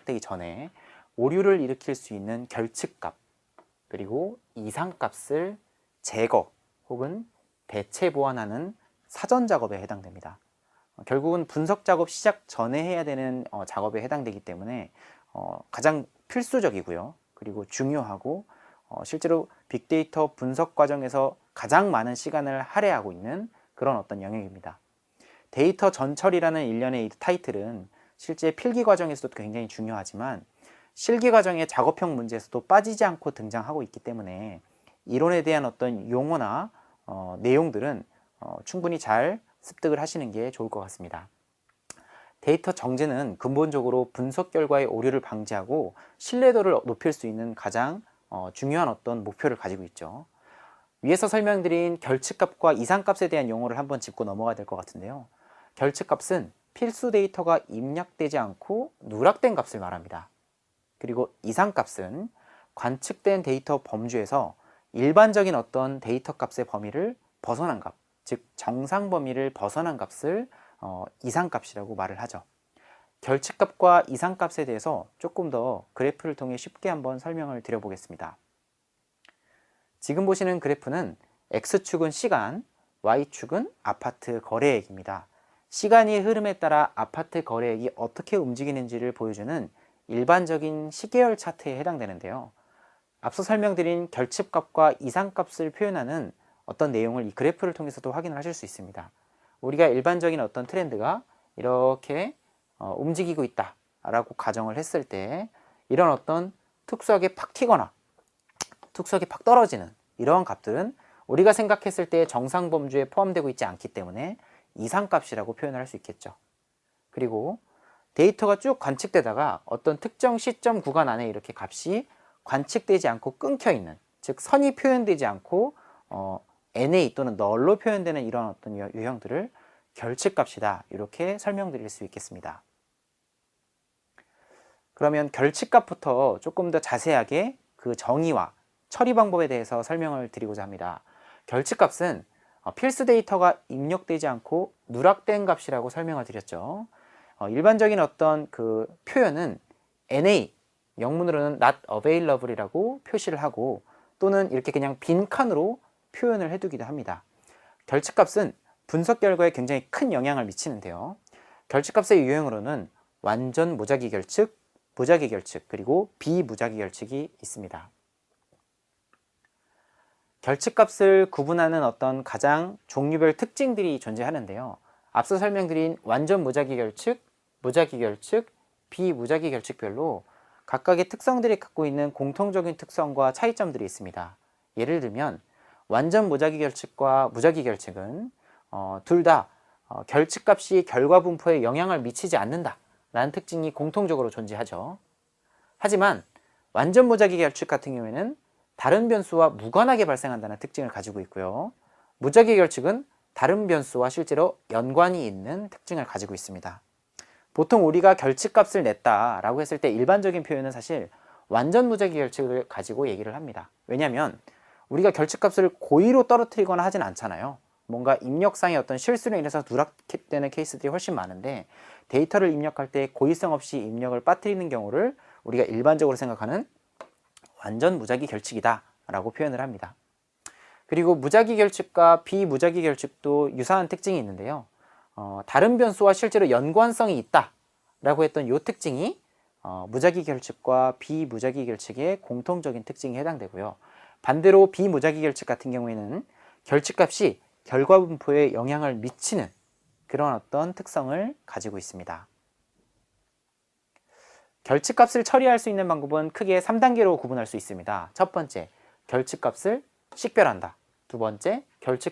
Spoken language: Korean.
입력되기 전에 오류를 일으킬 수 있는 결측값 그리고 이상값을 제거 혹은 대체 보완하는 사전 작업에 해당됩니다. 결국은 분석 작업 시작 전에 해야 되는 작업에 해당되기 때문에 가장 필수적이고요. 그리고 중요하고 실제로 빅데이터 분석 과정에서 가장 많은 시간을 할애하고 있는 그런 어떤 영역입니다. 데이터 전처리라는 일련의 이 타이틀은 실제 필기 과정에서도 굉장히 중요하지만 실기 과정의 작업형 문제에서도 빠지지 않고 등장하고 있기 때문에 이론에 대한 어떤 용어나 내용들은 충분히 잘 습득을 하시는 게 좋을 것 같습니다. 데이터 정제는 근본적으로 분석 결과의 오류를 방지하고 신뢰도를 높일 수 있는 가장 중요한 어떤 목표를 가지고 있죠. 위에서 설명드린 결측값과 이상값에 대한 용어를 한번 짚고 넘어가야 될 것 같은데요. 결측값은 필수 데이터가 입력되지 않고 누락된 값을 말합니다. 그리고 이상값은 관측된 데이터 범주에서 일반적인 어떤 데이터 값의 범위를 벗어난 값, 즉 정상 범위를 벗어난 값을 이상값이라고 말을 하죠. 결측값과 이상값에 대해서 조금 더 그래프를 통해 쉽게 한번 설명을 드려보겠습니다. 지금 보시는 그래프는 X축은 시간, Y축은 아파트 거래액입니다. 시간의 흐름에 따라 아파트 거래액이 어떻게 움직이는지를 보여주는 일반적인 시계열 차트에 해당되는데요. 앞서 설명드린 결측값과 이상값을 표현하는 어떤 내용을 이 그래프를 통해서도 확인을 하실 수 있습니다. 우리가 일반적인 어떤 트렌드가 이렇게 움직이고 있다 라고 가정을 했을 때 이런 어떤 특수하게 팍 튀거나 특수하게 팍 떨어지는 이러한 값들은 우리가 생각했을 때 정상 범주에 포함되고 있지 않기 때문에 이상값이라고 표현을 할 수 있겠죠. 그리고 데이터가 쭉 관측되다가 어떤 특정 시점 구간 안에 이렇게 값이 관측되지 않고 끊겨 있는, 즉 선이 표현되지 않고 NA 또는 널로 표현되는 이런 어떤 유형들을 결측값이다 이렇게 설명드릴 수 있겠습니다. 그러면 결측값부터 조금 더 자세하게 그 정의와 처리 방법에 대해서 설명을 드리고자 합니다. 결측값은 필수 데이터가 입력되지 않고 누락된 값이라고 설명을 드렸죠. 일반적인 어떤 그 표현은 NA, 영문으로는 not available이라고 표시를 하고 또는 이렇게 그냥 빈 칸으로 표현을 해두기도 합니다. 결측값은 분석 결과에 굉장히 큰 영향을 미치는데요. 결측값의 유형으로는 완전 무작위 결측, 무작위 결측, 그리고 비무작위 결측이 있습니다. 결측값을 구분하는 어떤 가장 종류별 특징들이 존재하는데요. 앞서 설명드린 완전 무작위 결측, 무작위 결측, 비무작위 결측별로 각각의 특성들이 갖고 있는 공통적인 특성과 차이점들이 있습니다. 예를 들면 완전 무작위 결측과 무작위 결측은 둘 다 결측값이 결과 분포에 영향을 미치지 않는다 라는 특징이 공통적으로 존재하죠. 하지만 완전 무작위 결측 같은 경우에는 다른 변수와 무관하게 발생한다는 특징을 가지고 있고요. 무작위 결측은 다른 변수와 실제로 연관이 있는 특징을 가지고 있습니다. 보통 우리가 결측값을 냈다라고 했을 때 일반적인 표현은 사실 완전 무작위 결측을 가지고 얘기를 합니다. 왜냐하면 우리가 결측값을 고의로 떨어뜨리거나 하진 않잖아요. 뭔가 입력상의 어떤 실수로 인해서 누락되는 케이스들이 훨씬 많은데 데이터를 입력할 때 고의성 없이 입력을 빠뜨리는 경우를 우리가 일반적으로 생각하는 완전 무작위 결측이다 라고 표현을 합니다. 그리고 무작위 결측과 비무작위 결측도 유사한 특징이 있는데요. 다른 변수와 실제로 연관성이 있다 라고 했던 이 특징이 무작위 결측과 비무작위 결측의 공통적인 특징에 해당되고요. 반대로 비무작위 결측 같은 경우에는 결측값이 결과 분포에 영향을 미치는 그런 어떤 특성을 가지고 있습니다. 결측값을 처리할 수 있는 방법은 크게 3단계로 구분할 수 있습니다. 첫 번째, 결측값을 식별한다. 두 번째,